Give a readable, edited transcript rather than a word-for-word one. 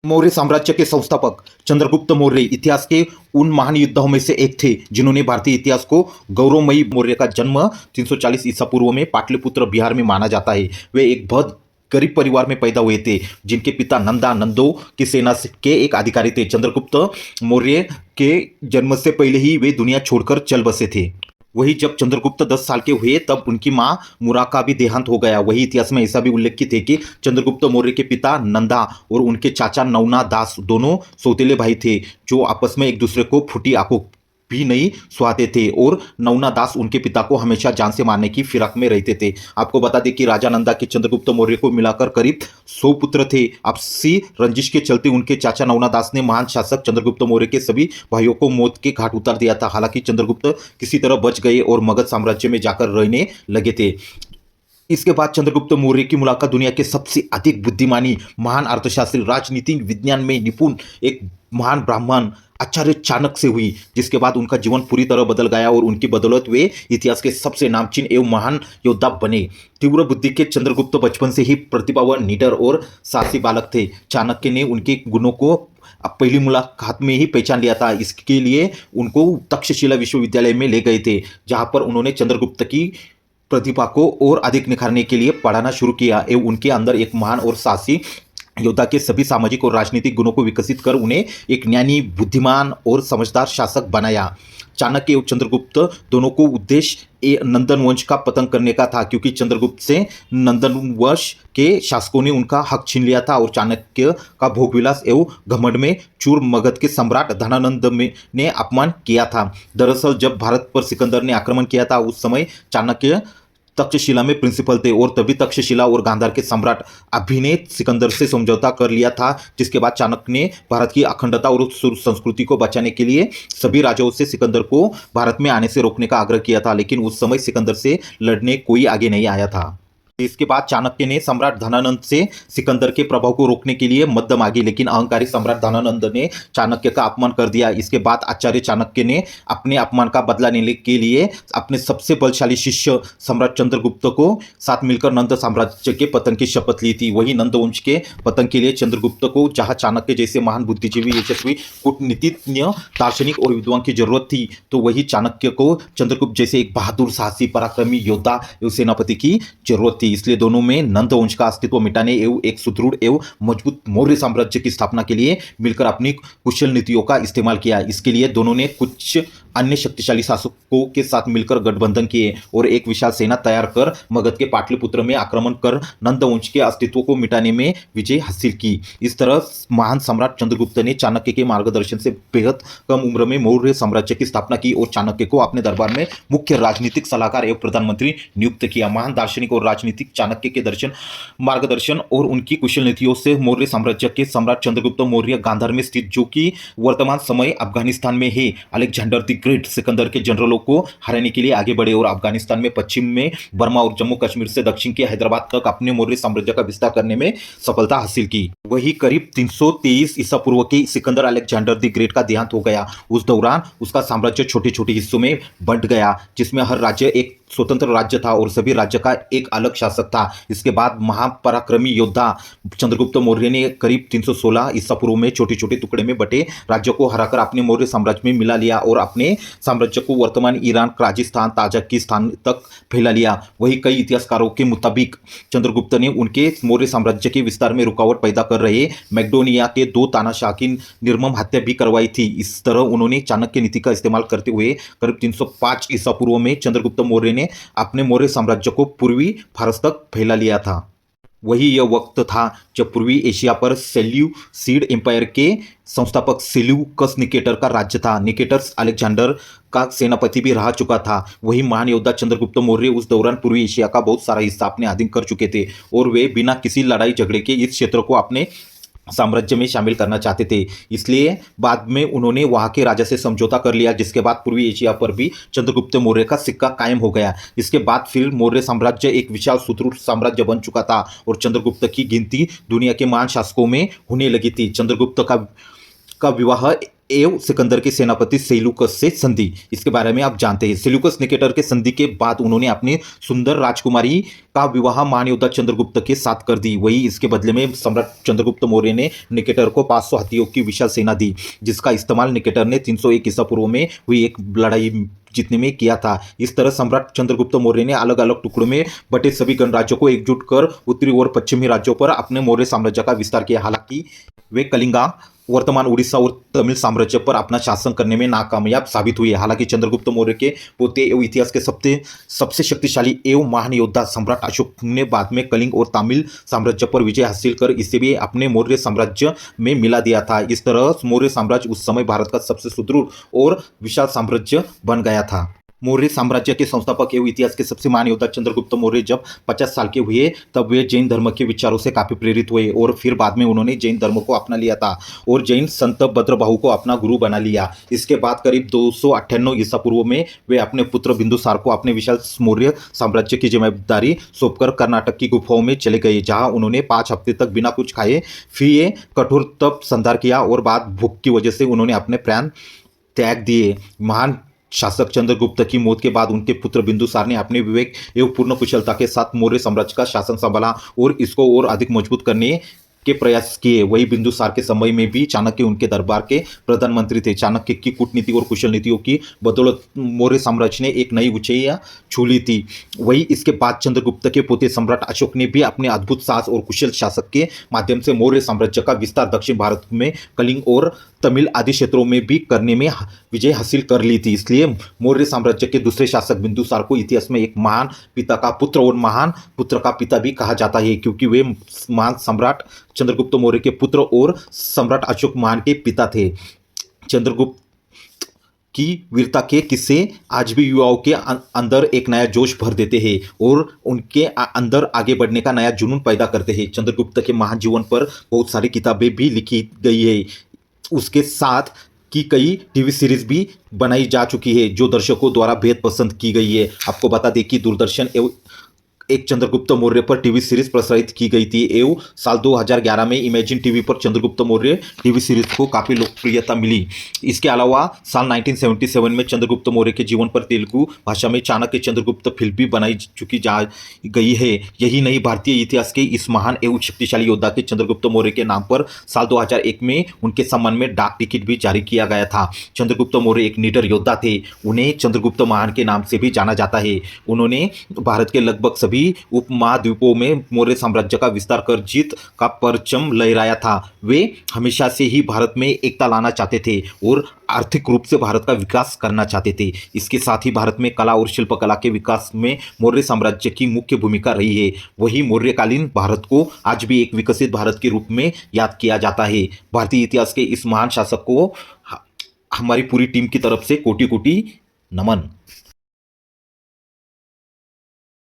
मौर्य साम्राज्य के संस्थापक चंद्रगुप्त मौर्य इतिहास के उन महान योद्धाओं में से एक थे जिन्होंने भारतीय इतिहास को गौरवमयी। मौर्य का जन्म 340 ईसा पूर्व में पाटलिपुत्र बिहार में माना जाता है। वे एक बहुत गरीब परिवार में पैदा हुए थे जिनके पिता नंदों की सेना के एक अधिकारी थे। चंद्रगुप्त मौर्य के जन्म से पहले ही वे दुनिया छोड़कर चल बसे थे। वही जब चंद्रगुप्त 10 साल के हुए तब उनकी मां मुरा का भी देहांत हो गया। वही इतिहास में ऐसा भी उल्लेखित है कि चंद्रगुप्त मौर्य के पिता नंदा और उनके चाचा नवना दास दोनों सौतेले भाई थे जो आपस में एक दूसरे को फूटी आंखों भी नहीं सुहाते थे और नवना दास उनके पिता को हमेशा जान से मारने की फिराक में रहते थे। आपको बता दें कि राजा नंदा के चंद्रगुप्त मौर्य को मिलाकर करीब 100 पुत्र थे। आपसी रंजिश के चलते उनके चाचा नवना दास ने महान शासक चंद्रगुप्त मौर्य के सभी भाइयों को मौत के घाट उतार दिया था। हालांकि चंद्रगुप्त किसी तरह बच गए और मगध साम्राज्य में जाकर रहने लगे थे। इसके बाद चंद्रगुप्त मौर्य की मुलाकात दुनिया के सबसे अधिक बुद्धिमानी, महान अर्थशास्त्री, राजनीति विज्ञान में निपुण एक महान ब्राह्मण आचार्य चाणक्य से हुई, जिसके बाद उनका जीवन पूरी तरह बदल गया और उनकी बदौलत वे इतिहास के सबसे नामचीन एवं महान योद्धा बने। तीव्र बुद्धि के चंद्रगुप्त बचपन से ही प्रतिभावान, निडर और साहसी बालक थे। चाणक्य ने उनके गुणों को पहली मुलाकात में ही पहचान लिया था। इसके लिए उनको तक्षशिला विश्वविद्यालय में ले गए थे, जहां पर उन्होंने चंद्रगुप्त की प्रतिभा को और अधिक निखारने के लिए पढ़ाना शुरू किया एवं उनके अंदर एक महान और साहसी योद्धा के सभी सामाजिक और राजनीतिक गुणों को विकसित कर उन्हें एक ज्ञानी, बुद्धिमान और समझदार शासक बनाया। चाणक्य और चंद्रगुप्त दोनों को उद्देश्य नंदन वंश का पतन करने का था, क्योंकि चंद्रगुप्त से नंदन वंश के शासकों ने उनका हक छीन लिया था और चाणक्य का भोगविलास एवं घमंड में चूर मगध के सम्राट धनानंद ने अपमान किया था। दरअसल जब भारत पर सिकंदर ने आक्रमण किया था उस समय चाणक्य तक्षशिला में प्रिंसिपल थे और तभी तक्षशिला और गांधार के सम्राट अभि ने सिकंदर से समझौता कर लिया था, जिसके बाद चाणक्य ने भारत की अखंडता और संस्कृति को बचाने के लिए सभी राजाओं से सिकंदर को भारत में आने से रोकने का आग्रह किया था। लेकिन उस समय सिकंदर से लड़ने कोई आगे नहीं आया था। इसके बाद चाणक्य ने सम्राट धनानंद से सिकंदर के प्रभाव को रोकने के लिए मदद मांगी, लेकिन अहंकारी सम्राट धनानंद ने चाणक्य का अपमान कर दिया। इसके बाद आचार्य चाणक्य ने अपने अपमान का बदला लेने के लिए अपने सबसे बलशाली शिष्य सम्राट चंद्रगुप्त को साथ मिलकर नंद साम्राज्य के पतन की शपथ ली थी। वही नंद वंश के पतन के लिए चंद्रगुप्त को जहां चाणक्य जैसे महान बुद्धिजीवी, यशस्वी कूटनीतिज्ञ, दार्शनिक और विद्वान की जरूरत थी, तो वही चाणक्य को चंद्रगुप्त जैसे एक बहादुर, साहसी, पराक्रमी योद्धा एवं सेनापति की जरूरत थी। इसलिए दोनों में नंद वंश का अस्तित्व मिटाने एवं एक सुदृढ़ एवं मजबूत मौर्य साम्राज्य की स्थापना के लिए मिलकर अपनी कुशल नीतियों का इस्तेमाल किया। इसके लिए दोनों ने कुछ अन्य शक्तिशाली शासकों के साथ मिलकर गठबंधन किए और एक विशाल सेना तैयार कर मगध के पाटलिपुत्र में आक्रमण कर नंद वंश के अस्तित्व को मिटाने में विजय हासिल की। इस तरह महान सम्राट चंद्रगुप्त ने चाणक्य के मार्गदर्शन से बेहद कम उम्र में मौर्य साम्राज्य की स्थापना की और चाणक्य को अपने दरबार में मुख्य राजनीतिक सलाहकार एवं प्रधानमंत्री नियुक्त किया। महान दार्शनिक और राजनीतिक चाणक्य के मार्गदर्शन और उनकी कुशल नीतियों से मौर्य साम्राज्य के सम्राट चंद्रगुप्त मौर्य गांधार में स्थित, जो कि वर्तमान समय अफगानिस्तान में है, अलेक्जेंडर द ग्रेट सिकंदर के जनरलों को हराने के लिए आगे बढ़े और अफगानिस्तान में पश्चिम में बर्मा और जम्मू कश्मीर से दक्षिण के हैदराबाद तक अपने मौर्य साम्राज्य का विस्तार करने में सफलता हासिल की। वही करीब 323 ईसा पूर्व के सिकंदर अलेक्जेंडर द ग्रेट का देहांत हो गया। उस दौरान उसका साम्राज्य छोटे छोटे हिस्सों में बंट गया, जिसमें हर राज्य एक स्वतंत्र राज्य था और सभी राज्य का एक अलग शासक था। इसके बाद महापराक्रमी योद्धा चंद्रगुप्त मौर्य ने करीब 316 ईसा पूर्व में छोटे छोटे टुकड़े में बटे राज्यों को हराकर अपने मौर्य साम्राज्य में मिला लिया और अपने साम्राज्य को वर्तमान ईरान, राजस्थान, ताजिकिस्तान तक फैला लिया। वही कई इतिहासकारों के मुताबिक चंद्रगुप्त ने उनके मौर्य साम्राज्य के विस्तार में रुकावट पैदा कर रहे मैक्डोनिया के 2 तानाशाह की निर्मम हत्या भी करवाई थी। इस तरह उन्होंने चाणक्य नीति का इस्तेमाल करते हुए करीब 305 ईसा पूर्व में चंद्रगुप्त मौर्य ने अपने मौर्य साम्राज्य को पूर्वी फारस तक फैला लिया था। वही यह वक्त था जब पूर्वी एशिया पर सेल्यूसिड एम्पायर के संस्थापक सेल्यूकस निकेटर का राज्य था। निकेटर्स अलेक्जेंडर का सेनापति भी रह चुका था। वही महान योद्धा चंद्रगुप्त मौर्य उस दौरान पूर्वी एशिया का बहुत सारा हिस्सा अपने अधीन कर चुके थे और वे बिना किसी लड़ाई झगड़े के इस क्षेत्र को अपने साम्राज्य में शामिल करना चाहते थे। इसलिए बाद में उन्होंने वहां के राजा से समझौता कर लिया, जिसके बाद पूर्वी एशिया पर भी चंद्रगुप्त मौर्य का सिक्का कायम हो गया। इसके बाद फिर मौर्य साम्राज्य एक विशाल सुदृढ़ साम्राज्य बन चुका था और चंद्रगुप्त की गिनती दुनिया के महान शासकों में होने लगी थी। चंद्रगुप्त का विवाह एवं सिकंदर के सेनापति सेल्यूकस से संधि। इसके बारे में आप जानते हैं। सेल्यूकस निकेटर के संधि के बाद उन्होंने अपनी सुंदर राजकुमारी का विवाह महान योद्धा चंद्रगुप्त के साथ कर दी। वही इसके बदले में सम्राट चंद्रगुप्त मौर्य ने निकेटर को 500 हाथियों की विशाल सेना दी, जिसका इस्तेमाल निकेटर ने 301 ईसा पूर्व में हुई एक लड़ाई जीतने में किया था। इस तरह सम्राट चंद्रगुप्त मौर्य ने अलग अलग टुकड़ों में बटे सभी गणराज्यों को एकजुट कर उत्तरी और पश्चिमी राज्यों पर अपने मौर्य साम्राज्य का विस्तार किया। हालांकि वे कलिंगा, वर्तमान उड़ीसा और तमिल साम्राज्य पर अपना शासन करने में नाकामयाब साबित हुए। हालांकि चंद्रगुप्त मौर्य के पोते एवं इतिहास के सबसे शक्तिशाली एवं महान योद्धा सम्राट अशोक ने बाद में कलिंग और तमिल साम्राज्य पर विजय हासिल कर इसे भी अपने मौर्य साम्राज्य में मिला दिया था। इस तरह मौर्य साम्राज्य उस समय भारत का सबसे सुदृढ़ और विशाल साम्राज्य बन गया था। मौर्य साम्राज्य के संस्थापक एवं इतिहास के सबसे महान योद्धा चंद्रगुप्त मौर्य जब 50 साल के हुए तब वे जैन धर्म के विचारों से काफी प्रेरित हुए और फिर बाद में उन्होंने जैन धर्म को अपना लिया था और जैन संत भद्रबाहु को अपना गुरु बना लिया। इसके बाद करीब 298 ईसा पूर्व में वे अपने पुत्र बिंदुसार को अपने विशाल मौर्य साम्राज्य की जिम्मेदारी सौंपकर कर्नाटक की गुफाओं में चले गए, जहाँ उन्होंने 5 हफ्ते तक बिना कुछ खाए पिए कठोर तप संधार किया और बाद भूख की वजह से उन्होंने अपने प्राण त्याग दिए। महान शासक चंद्रगुप्त की मौत के बाद उनके पुत्र बिंदुसार ने अपने विवेक एवं पूर्ण कुशलता के साथ मौर्य साम्राज्य का शासन संभाला और इसको और अधिक मजबूत करने के प्रयास किए। वही बिंदुसार के समय में भी चाणक्य उनके दरबार के प्रधानमंत्री थे। चाणक्य की कूटनीति और कुशल नीतियों की बदौलत मौर्य साम्राज्य ने एक नई ऊंचाइयां छू ली थी। वही इसके बाद चंद्रगुप्त के पोते सम्राट अशोक ने भी अपने अद्भुत साहस और कुशल शासक के माध्यम से मौर्य साम्राज्य का विस्तार दक्षिण भारत में कलिंग और तमिल आदि क्षेत्रों में भी करने में विजय हासिल कर ली थी। इसलिए मौर्य साम्राज्य के दूसरे शासक बिंदुसार को इतिहास में एक महान पिता का पुत्र और महान पुत्र का पिता भी कहा जाता है, क्योंकि वे महान सम्राट चंद्रगुप्त मौर्य के पुत्र और सम्राट अशोक महान के पिता थे। चंद्रगुप्त की वीरता के किस्से आज भी युवाओं के अंदर एक नया जोश भर देते हैं और उनके अंदर आगे बढ़ने का नया जुनून पैदा करते हैं। चंद्रगुप्त के महान जीवन पर बहुत सारी किताबें भी लिखी गई है। उसके साथ की कई टीवी सीरीज भी बनाई जा चुकी है जो दर्शकों द्वारा बेहद पसंद की गई है। आपको बता दें कि दूरदर्शन एवं एक चंद्रगुप्त मौर्य पर टीवी सीरीज प्रसारित की गई थी एवं साल 2011 में इमेजिन टीवी पर चंद्रगुप्त मौर्य टीवी सीरीज को काफ़ी लोकप्रियता मिली। इसके अलावा साल 1977 में चंद्रगुप्त मौर्य के जीवन पर तेलुगु भाषा में चाणक्य चंद्रगुप्त फिल्म भी बनाई चुकी जा गई है। यही नहीं, भारतीय इतिहास के इस महान एवं शक्तिशाली योद्धा के चंद्रगुप्त मौर्य के नाम पर साल 2001 में उनके सम्मान में डाक टिकट भी जारी किया गया था। चंद्रगुप्त मौर्य एक निडर योद्धा थे। उन्हें चंद्रगुप्त महान के नाम से भी जाना जाता है। उन्होंने भारत के लगभग सभी उपमहाद्वीपों में मौर्य साम्राज्य का विस्तार कर जीत का परचम लहराया था। वे हमेशा से ही भारत में एकता लाना चाहते थे और आर्थिक रूप से भारत का विकास करना चाहते थे। इसके साथ ही भारत में कला और शिल्पकला के विकास में मौर्य साम्राज्य की मुख्य भूमिका रही है। वही मौर्यकालीन भारत को आज भी एक विकसित भारत के रूप में याद किया जाता है। भारतीय इतिहास के इस महान शासक को हमारी पूरी टीम की तरफ से कोटि कोटि नमन।